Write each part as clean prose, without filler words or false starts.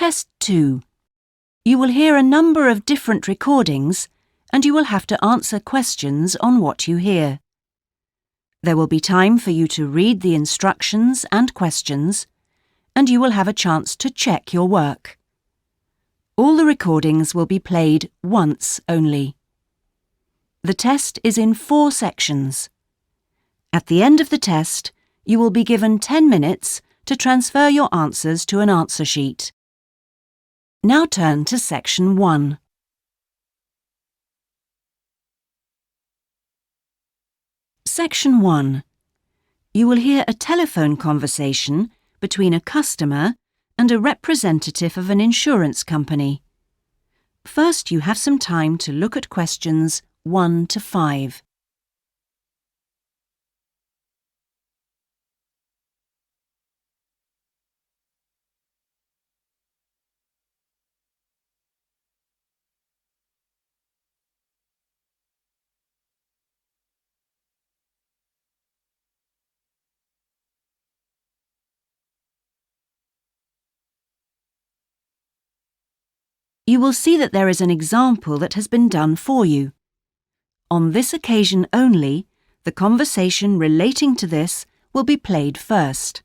Test 2. You will hear a number of different recordings and you will have to answer questions on what you hear. There will be time for you to read the instructions and questions, and you will have a chance to check your work. All the recordings will be played once only. The test is in 4 sections. At the end of the test, you will be given 10 minutes to transfer your answers to an answer sheet. Now turn to Section 1. Section 1. You will hear a telephone conversation between a customer and a representative of an insurance company. First, you have some time to look at questions 1 to 5. You will see that there is an example that has been done for you. On this occasion only, the conversation relating to this will be played first.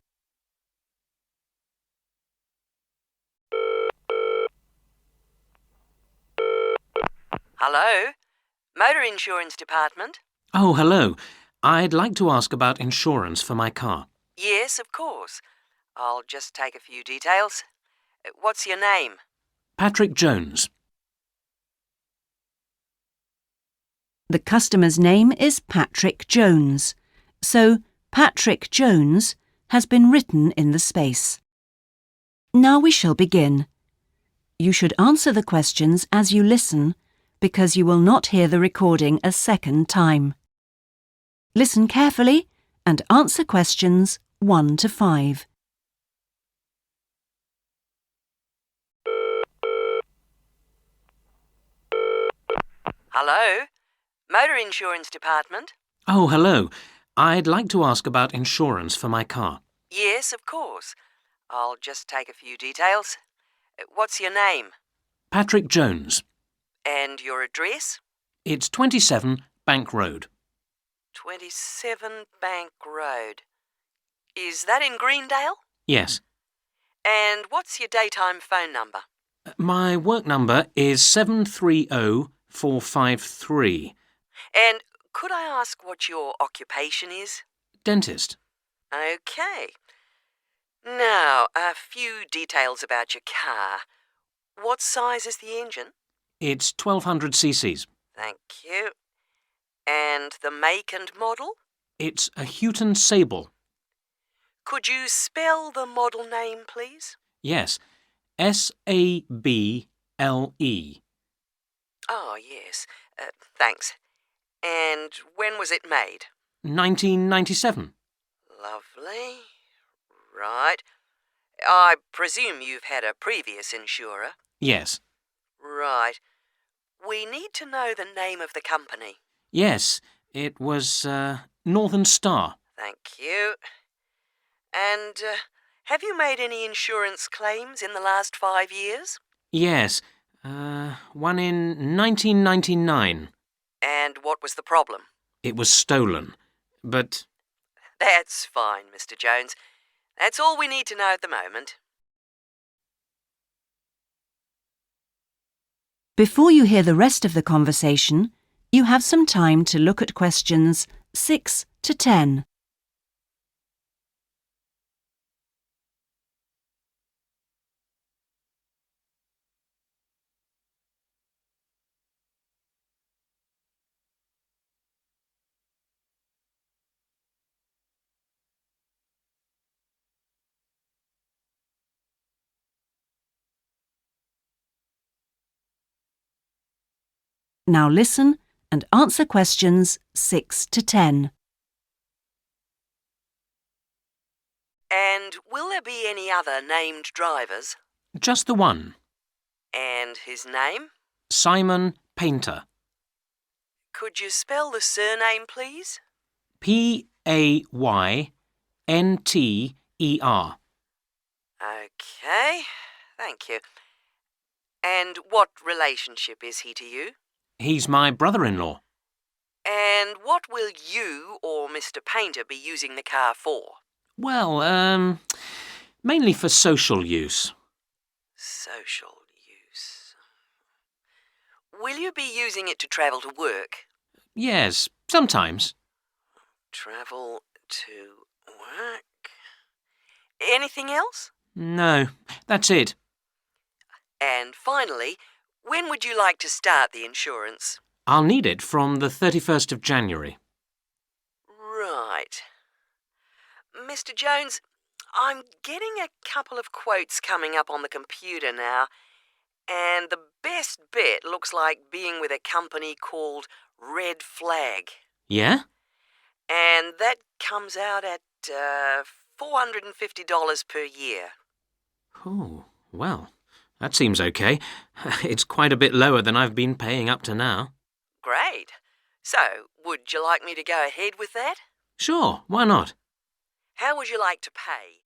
Hello? Motor Insurance Department? Oh, hello. I'd like to ask about insurance for my car. Yes, of course. I'll just take a few details. What's your name? Patrick Jones. The customer's name is Patrick Jones, so Patrick Jones has been written in the space. Now we shall begin. You should answer the questions as you listen, because you will not hear the recording a second time. Listen carefully and answer questions 1 to 5. Hello? Motor Insurance Department? Oh, hello. I'd like to ask about insurance for my car. Yes, of course. I'll just take a few details. What's your name? Patrick Jones. And your address? It's 27 Bank Road. 27 Bank Road. Is that in Greendale? Yes. And what's your daytime phone number? My work number is 730453. And could I ask what your occupation is? Dentist. OK. Now, a few details about your car. What size is the engine? It's 1200 cc's. Thank you. And the make and model? It's a Houghton Sable. Could you spell the model name, please? Yes. S-A-B-L-E. Oh, yes. Thanks. And when was it made? 1997. Lovely. Right. I presume you've had a previous insurer? Yes. Right. We need to know the name of the company. Yes, it was Northern Star. Thank you. And have you made any insurance claims in the last 5 years? Yes, one in 1999. And what was the problem? It was stolen, but... That's fine, Mr. Jones. That's all we need to know at the moment. Before you hear the rest of the conversation, you have some time to look at questions 6 to 10. Now listen and answer questions 6 to 10. And will there be any other named drivers? Just the one. And his name? Simon Painter. Could you spell the surname, please? P-A-Y-N-T-E-R. OK. Thank you. And what relationship is he to you? He's my brother-in-law. And what will you or Mr. Painter be using the car for? Well, mainly for social use. Social use. Will you be using it to travel to work? Yes, sometimes. Travel to work. Anything else? No, that's it. And finally, when would you like to start the insurance? I'll need it from the 31st of January. Right. Mr. Jones, I'm getting a couple of quotes coming up on the computer now, and the best bet looks like being with a company called Red Flag. Yeah? And that comes out at $450 per year. Oh, well, that seems okay. It's quite a bit lower than I've been paying up to now. Great. So, would you like me to go ahead with that? Sure, why not? How would you like to pay?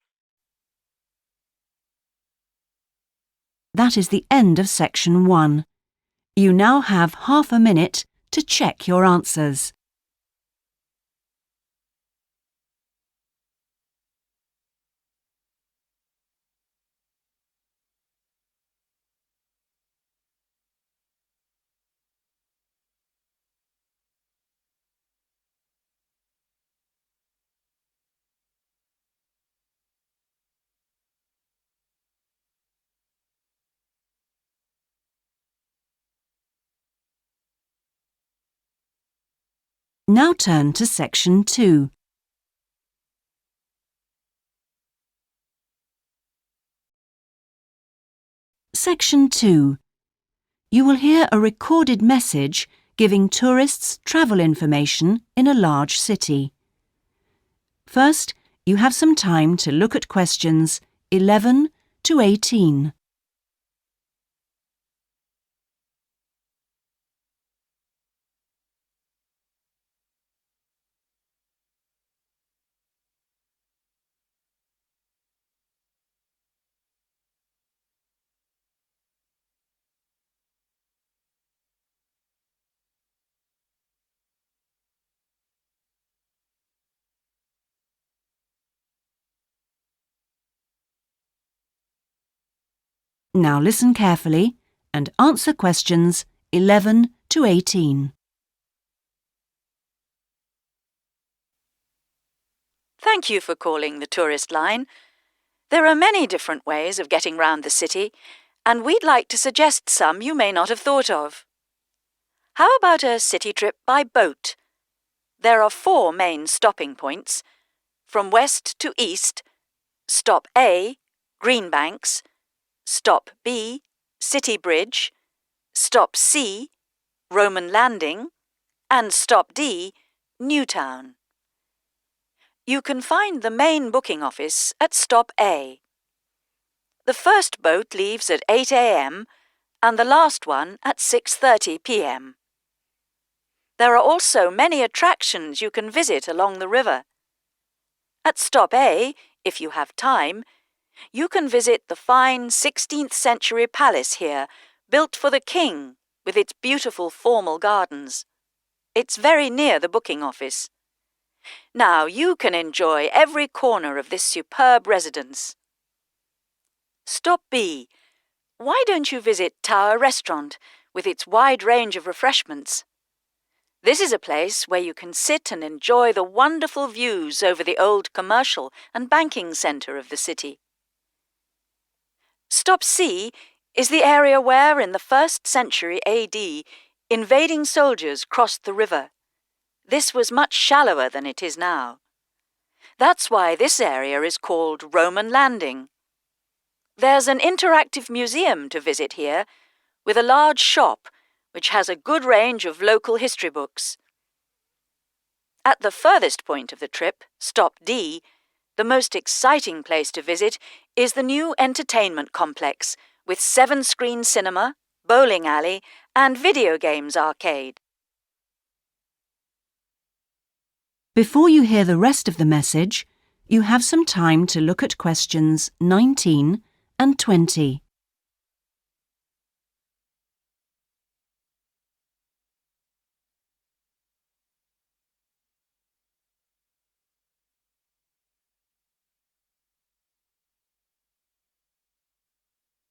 That is the end of section 1. You now have half a minute to check your answers. Now turn to section 2. Section 2. You will hear a recorded message giving tourists travel information in a large city. First, you have some time to look at questions 11 to 18. Now listen carefully and answer questions 11 to 18. Thank you for calling the tourist line. There are many different ways of getting round the city, and we'd like to suggest some you may not have thought of. How about a city trip by boat? There are 4 main stopping points. From west to east, Stop A, Greenbanks, Stop B, City Bridge, Stop C, Roman Landing, and Stop D, Newtown. You can find the main booking office at Stop A. The first boat leaves at 8 a.m. and the last one at 6:30 p.m. There are also many attractions you can visit along the river. At Stop A, if you have time, you can visit the fine 16th century palace here, built for the king, with its beautiful formal gardens. It's very near the booking office. Now you can enjoy every corner of this superb residence. Stop B. Why don't you visit Tower Restaurant with its wide range of refreshments? This is a place where you can sit and enjoy the wonderful views over the old commercial and banking centre of the city. Stop C is the area where, in the 1st century AD, invading soldiers crossed the river. This was much shallower than it is now. That's why this area is called Roman Landing. There's an interactive museum to visit here, with a large shop which has a good range of local history books. At the furthest point of the trip, Stop D, the most exciting place to visit is the new entertainment complex with 7-screen cinema, bowling alley, and video games arcade. Before you hear the rest of the message, you have some time to look at questions 19 and 20.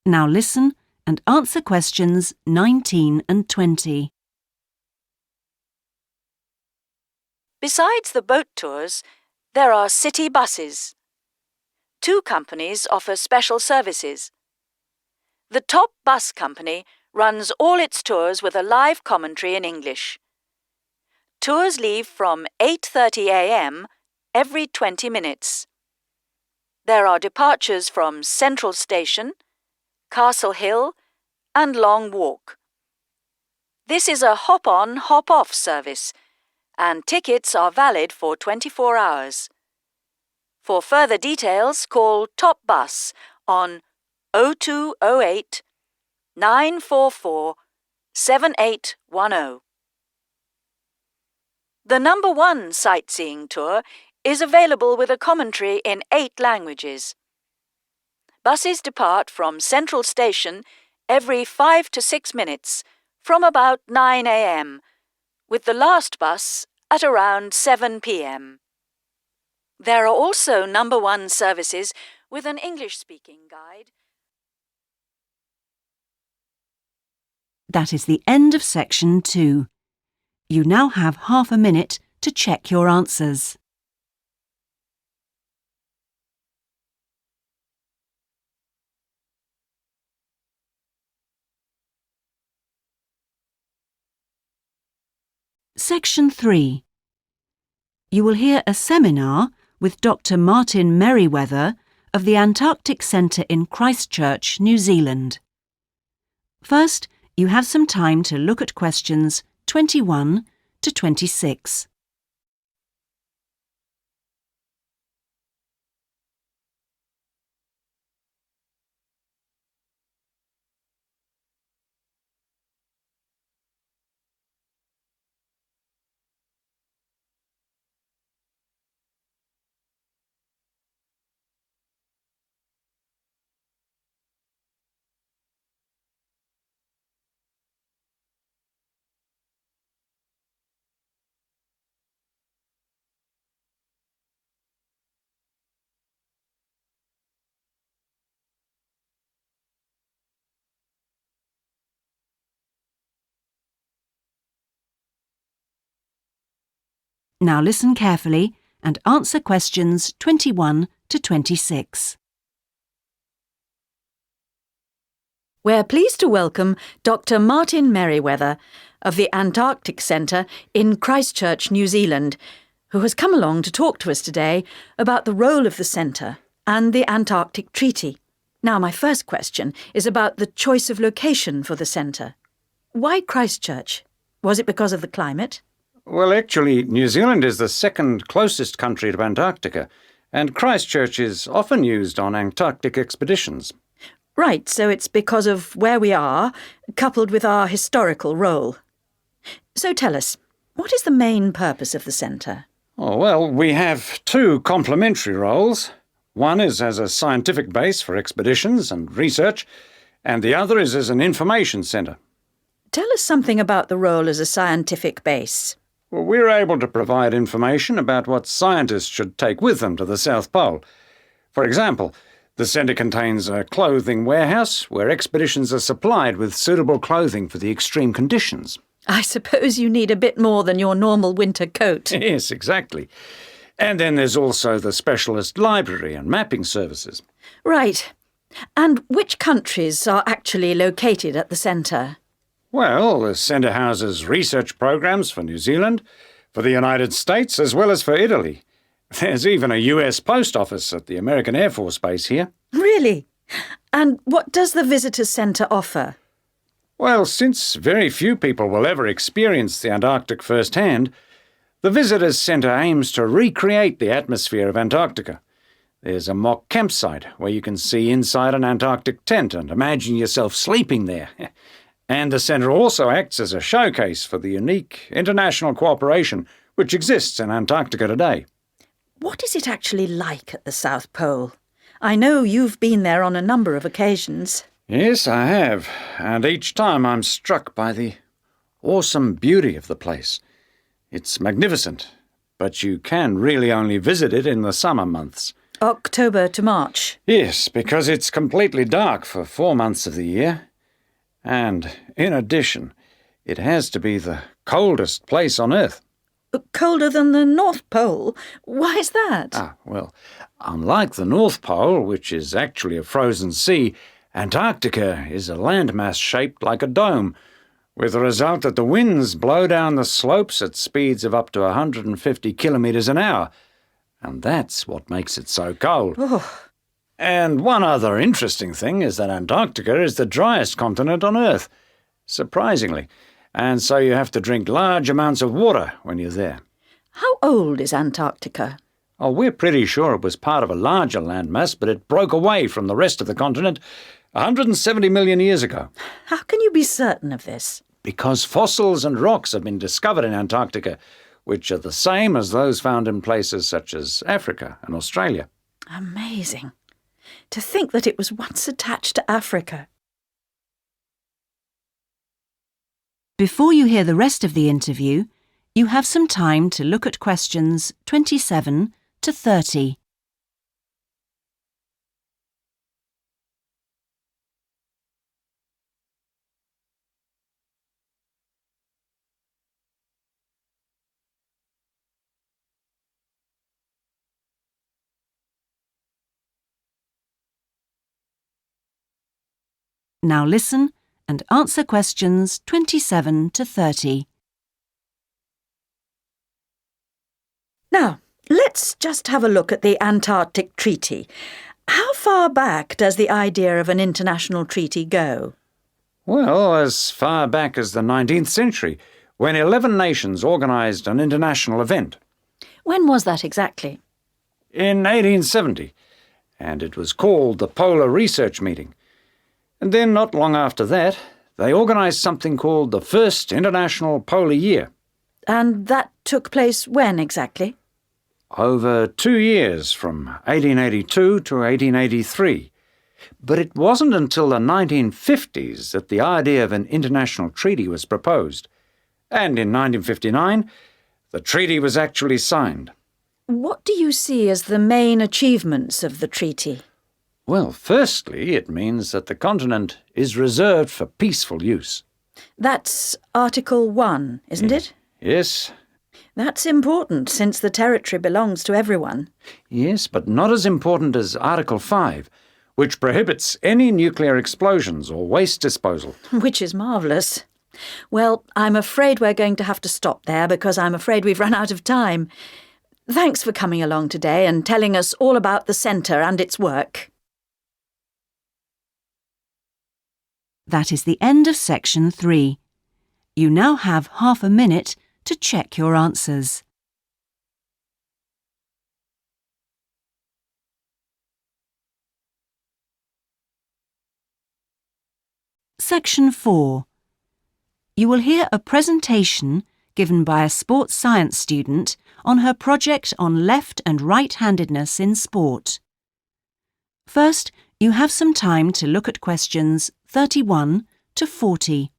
Now listen and answer questions 19 and 20. Besides the boat tours, there are city buses. 2 companies offer special services. The top bus company runs all its tours with a live commentary in English. Tours leave from 8:30 a.m. every 20 minutes. There are departures from Central Station, Castle Hill, and Long Walk. This is a hop-on, hop-off service, and tickets are valid for 24 hours. For further details, call Top Bus on 0208 944 7810. The number 1 sightseeing tour is available with a commentary in 8 languages. Buses depart from Central Station every 5 to 6 minutes from about 9 a.m., with the last bus at around 7 p.m. There are also number 1 services with an English-speaking guide. That is the end of section 2. You now have half a minute to check your answers. Section 3. You will hear a seminar with Dr. Martin Merriweather of the Antarctic Centre in Christchurch, New Zealand. First, you have some time to look at questions 21 to 26. Now listen carefully and answer questions 21 to 26. We're pleased to welcome Dr. Martin Merriweather of the Antarctic Centre in Christchurch, New Zealand, who has come along to talk to us today about the role of the centre and the Antarctic Treaty. Now, my first question is about the choice of location for the centre. Why Christchurch? Was it because of the climate? Well, actually, New Zealand is the second closest country to Antarctica, and Christchurch is often used on Antarctic expeditions. Right, so it's because of where we are, coupled with our historical role. So tell us, what is the main purpose of the centre? Oh, well, we have 2 complementary roles. One is as a scientific base for expeditions and research, and the other is as an information centre. Tell us something about the role as a scientific base. Well, we're able to provide information about what scientists should take with them to the South Pole. For example, the centre contains a clothing warehouse where expeditions are supplied with suitable clothing for the extreme conditions. I suppose you need a bit more than your normal winter coat. Yes, exactly. And then there's also the specialist library and mapping services. Right. And which countries are actually located at the centre? Well, the centre houses research programs for New Zealand, for the United States, as well as for Italy. There's even a US post office at the American Air Force Base here. Really? And what does the Visitors Centre offer? Well, since very few people will ever experience the Antarctic firsthand, the Visitors Centre aims to recreate the atmosphere of Antarctica. There's a mock campsite where you can see inside an Antarctic tent and imagine yourself sleeping there. And the centre also acts as a showcase for the unique international cooperation which exists in Antarctica today. What is it actually like at the South Pole? I know you've been there on a number of occasions. Yes, I have, and each time I'm struck by the awesome beauty of the place. It's magnificent, but you can really only visit it in the summer months. October to March. Yes, because it's completely dark for 4 months of the year. And, in addition, it has to be the coldest place on Earth. Colder than the North Pole? Why is that? Well, unlike the North Pole, which is actually a frozen sea, Antarctica is a landmass shaped like a dome, with the result that the winds blow down the slopes at speeds of up to 150 kilometres an hour. And that's what makes it so cold. Oh. And one other interesting thing is that Antarctica is the driest continent on Earth, surprisingly. And so you have to drink large amounts of water when you're there. How old is Antarctica? Oh, we're pretty sure it was part of a larger landmass, but it broke away from the rest of the continent 170 million years ago. How can you be certain of this? Because fossils and rocks have been discovered in Antarctica, which are the same as those found in places such as Africa and Australia. Amazing. To think that it was once attached to Africa. Before you hear the rest of the interview, you have some time to look at questions 27 to 30. Now listen and answer questions 27 to 30. Now, let's just have a look at the Antarctic Treaty. How far back does the idea of an international treaty go? Well, as far back as the 19th century, when 11 nations organised an international event. When was that exactly? In 1870, and it was called the Polar Research Meeting. And then, not long after that, they organised something called the First International Polar Year. And that took place when exactly? Over 2 years, from 1882 to 1883. But it wasn't until the 1950s that the idea of an international treaty was proposed. And in 1959, the treaty was actually signed. What do you see as the main achievements of the treaty? Well, firstly, it means that the continent is reserved for peaceful use. That's Article 1, isn't it? Yes. That's important, since the territory belongs to everyone. Yes, but not as important as Article 5, which prohibits any nuclear explosions or waste disposal. Which is marvellous. Well, I'm afraid we're going to have to stop there because I'm afraid we've run out of time. Thanks for coming along today and telling us all about the centre and its work. That is the end of section 3. You now have half a minute to check your answers. Section 4. You will hear a presentation given by a sports science student on her project on left and right-handedness in sport. First, you have some time to look at questions 31 to 40.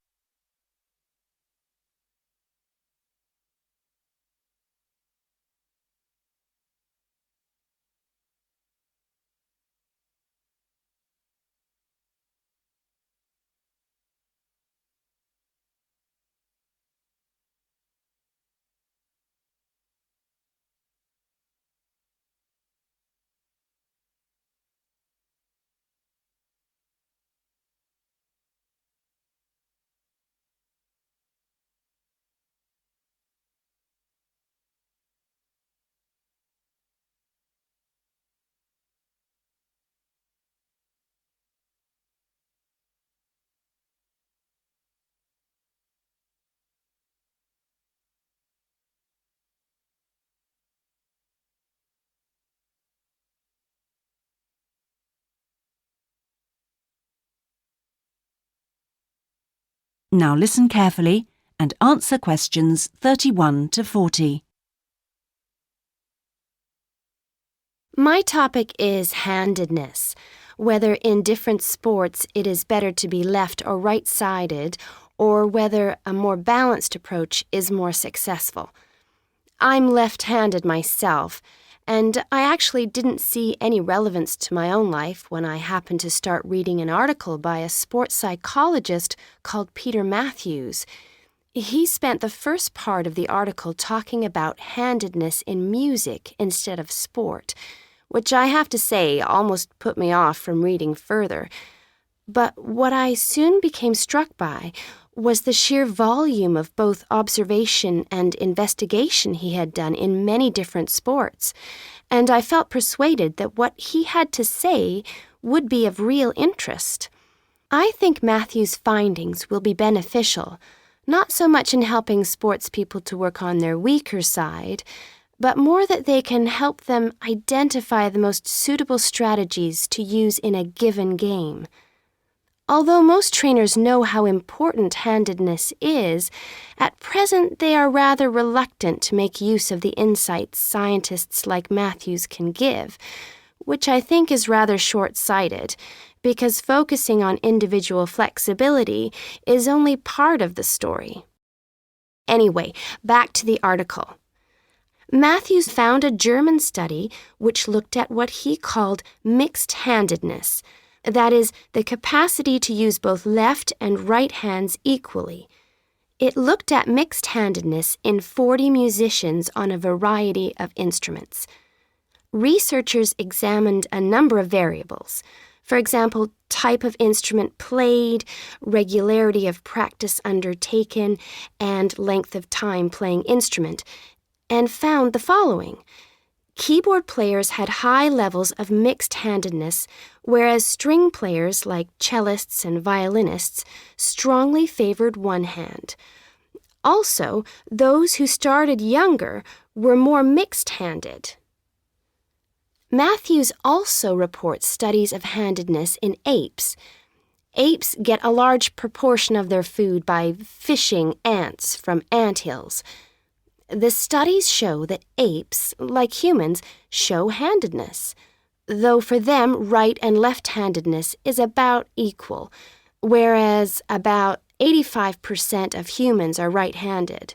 Now listen carefully and answer questions 31 to 40. My topic is handedness, whether in different sports it is better to be left or right-sided, or whether a more balanced approach is more successful. I'm left-handed myself, and I actually didn't see any relevance to my own life when I happened to start reading an article by a sports psychologist called Peter Matthews. He spent the first part of the article talking about handedness in music instead of sport, which I have to say almost put me off from reading further. But what I soon became struck by was the sheer volume of both observation and investigation he had done in many different sports, and I felt persuaded that what he had to say would be of real interest. I think Matthew's findings will be beneficial, not so much in helping sports people to work on their weaker side, but more that they can help them identify the most suitable strategies to use in a given game. Although most trainers know how important handedness is, at present they are rather reluctant to make use of the insights scientists like Matthews can give, which I think is rather short-sighted, because focusing on individual flexibility is only part of the story. Anyway, back to the article. Matthews found a German study which looked at what he called mixed-handedness, that is, the capacity to use both left and right hands equally. It looked at mixed-handedness in 40 musicians on a variety of instruments. Researchers examined a number of variables. For example, type of instrument played, regularity of practice undertaken, and length of time playing instrument, and found the following. Keyboard players had high levels of mixed-handedness, whereas string players like cellists and violinists strongly favored one hand. Also, those who started younger were more mixed-handed. Matthews also reports studies of handedness in apes. Apes get a large proportion of their food by fishing ants from anthills. The studies show that apes, like humans, show handedness, though for them right and left-handedness is about equal, whereas about 85% of humans are right-handed.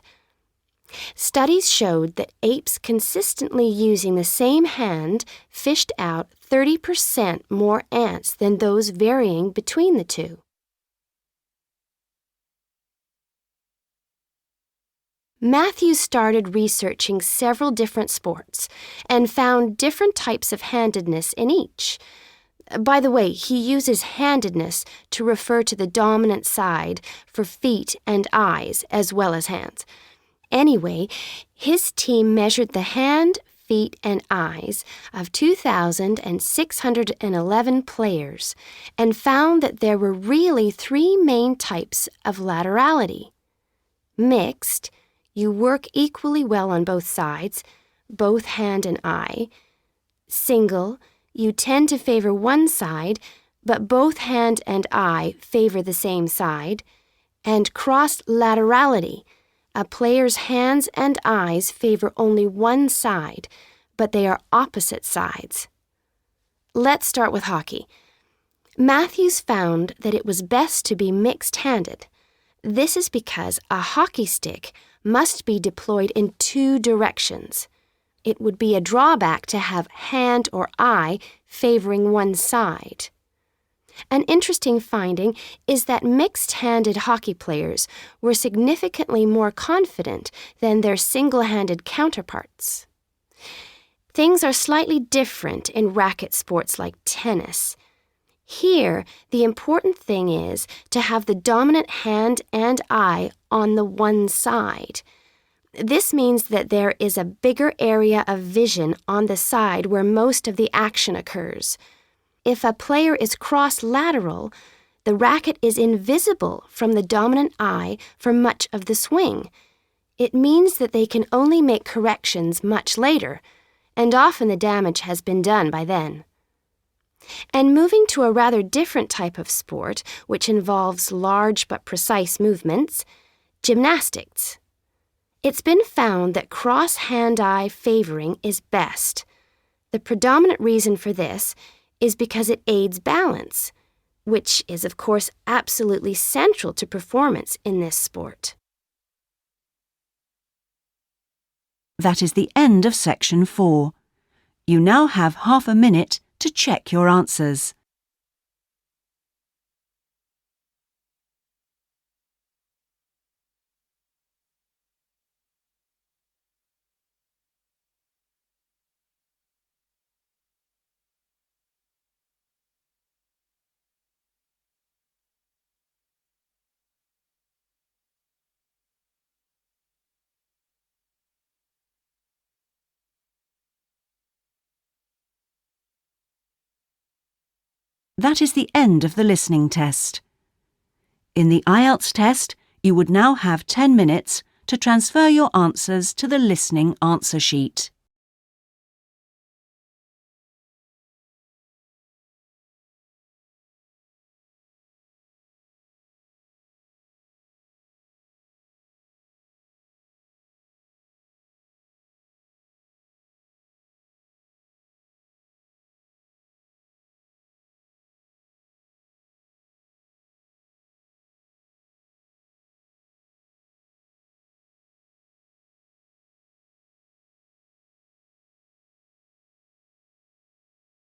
Studies showed that apes consistently using the same hand fished out 30% more ants than those varying between the two. Matthews started researching several different sports and found different types of handedness in each. By the way, he uses handedness to refer to the dominant side for feet and eyes as well as hands. Anyway, his team measured the hand, feet, and eyes of 2,611 players and found that there were really three main types of laterality. Mixed, you work equally well on both sides, both hand and eye. Single, you tend to favor one side, but both hand and eye favor the same side. And cross-laterality, a player's hands and eyes favor only one side, but they are opposite sides. Let's start with hockey. Matthews found that it was best to be mixed-handed. This is because a hockey stick must be deployed in two directions. It would be a drawback to have hand or eye favoring one side. An interesting finding is that mixed-handed hockey players were significantly more confident than their single-handed counterparts. Things are slightly different in racket sports like tennis. Here, the important thing is to have the dominant hand and eye on the one side. This means that there is a bigger area of vision on the side where most of the action occurs. If a player is cross-lateral, the racket is invisible from the dominant eye for much of the swing. It means that they can only make corrections much later, and often the damage has been done by then. And moving to a rather different type of sport, which involves large but precise movements, gymnastics. It's been found that cross-hand-eye favoring is best. The predominant reason for this is because it aids balance, which is, of course, absolutely central to performance in this sport. That is the end of section 4. You now have half a minute to check your answers. That is the end of the listening test. In the IELTS test, you would now have 10 minutes to transfer your answers to the listening answer sheet.